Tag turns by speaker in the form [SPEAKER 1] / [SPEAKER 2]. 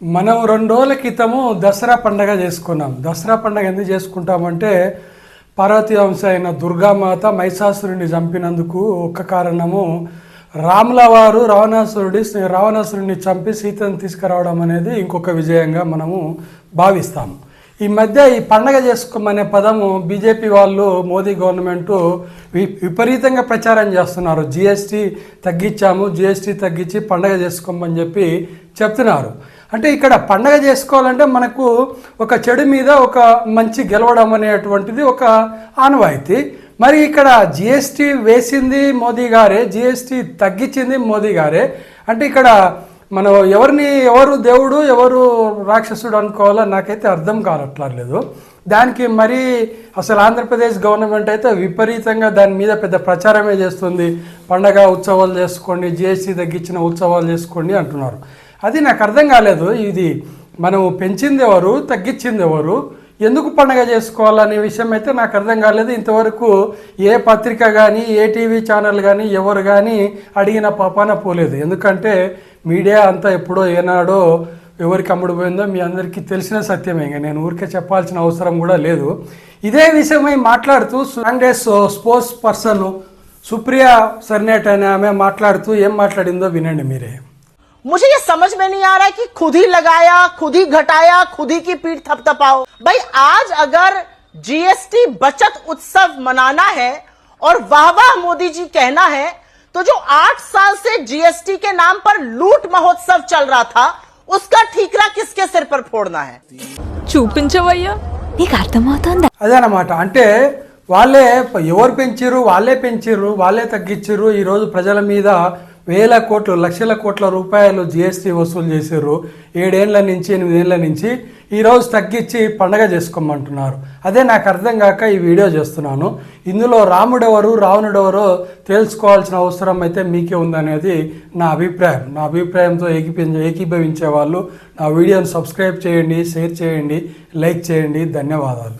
[SPEAKER 1] మనం 2 రోజుల క్రితము దసరా పండగ చేసుకున్నాం. దసరా పండగ ఎందుకు చేసుకుంటామంటే పార్వతీ వంశ అయిన దుర్గామాత మహిషాసురుడిని చంపినందుకు ఒక్క కారణము రాముల వారు రావణాసురుడిని చంపి సీతను తీసుకురావడం అనేది ఇంకొక విజయంగా మనము భావిస్తాము. ఈ మధ్య ఈ పండగ చేసుకోమనే పదము బీజేపీ వాళ్ళు మోదీ గవర్నమెంటు విపరీతంగా ప్రచారం చేస్తున్నారు. జిఎస్టీ తగ్గించి పండగ చేసుకోమని చెప్పి చెప్తున్నారు. అంటే ఇక్కడ పండగ చేసుకోవాలంటే మనకు ఒక చెడు మీద ఒక మంచి గెలవడం అనేటువంటిది ఒక ఆనవాయితీ. మరి ఇక్కడ జిఎస్టీ వేసింది మోదీ గారే, జిఎస్టీ తగ్గించింది మోదీ గారే. అంటే ఇక్కడ మనం ఎవరు దేవుడు ఎవరు రాక్షసుడు అనుకోవాలో నాకైతే అర్థం కావట్లేదు. దానికి మరి అసలు ఆంధ్రప్రదేశ్ గవర్నమెంట్ అయితే విపరీతంగా దాని మీద పెద్ద ప్రచారమే చేస్తుంది. పండగ ఉత్సవాలు చేసుకోండి, జిఎస్టీ తగ్గించిన ఉత్సవాలు చేసుకోండి అంటున్నారు. అది నాకు అర్థం కాలేదు. ఇది మనం పెంచింది ఎవరు, తగ్గించింది ఎవరు, ఎందుకు పండగ చేసుకోవాలనే విషయం అయితే నాకు అర్థం కాలేదు. ఇంతవరకు ఏ పత్రిక కానీ ఏ టీవీ ఛానల్ కానీ ఎవరు కానీ అడిగిన పాపాన పోలేదు. ఎందుకంటే మీడియా అంతా ఎప్పుడో ఏనాడో ఎవరికి అమ్ముడుపోయిందో మీ అందరికీ తెలిసిన సత్యమే. ఇంకా నేను ఊరికే చెప్పాల్సిన అవసరం కూడా లేదు. ఇదే విషయమై మాట్లాడుతూ కాంగ్రెస్ స్పోర్ట్స్ పర్సన్ సుప్రియా సర్నేట్ అనే ఆమె మాట్లాడుతూ ఏం మాట్లాడిందో వినండి మీరే.
[SPEAKER 2] मुझे ये समझ में नहीं आ रहा है कि खुद ही लगाया, खुद ही घटाया, खुद ही की पीठ थपथपाओ। भाई आज अगर जीएसटी बचत उत्सव मनाना है और वाह वाह मोदी जी कहना है, तो जो 8 साल से जीएसटी के नाम पर लूट महोत्सव चल रहा था उसका ठीकरा किसके सिर पर फोड़ना है?
[SPEAKER 3] చూపించవయ్యా,
[SPEAKER 4] నీకు అర్థమవుతుందా?
[SPEAKER 1] అదనమాట. అంటే ఎవరు పెంచిర్రు, వాళ్ళే తగ్గించిర్రు. ఈరోజు ప్రజల మీద వేల కోట్లు లక్షల కోట్ల రూపాయలు జిఎస్టీ వసూలు చేశారు. 7 ఏళ్ల నుంచి 8 ఏళ్ల నుంచి ఈరోజు తగ్గించి పండగ చేసుకోమంటున్నారు. అదే నాకు అర్థం కాక ఈ వీడియో చేస్తున్నాను. ఇందులో రాముడెవరు రావణుడెవరో తెలుసుకోవాల్సిన అవసరం అయితే మీకే ఉందనేది నా అభిప్రాయం. నా అభిప్రాయంతో ఏకీభవించే వాళ్ళు నా వీడియోని సబ్స్క్రైబ్ చేయండి, షేర్ చేయండి, లైక్ చేయండి. ధన్యవాదాలు.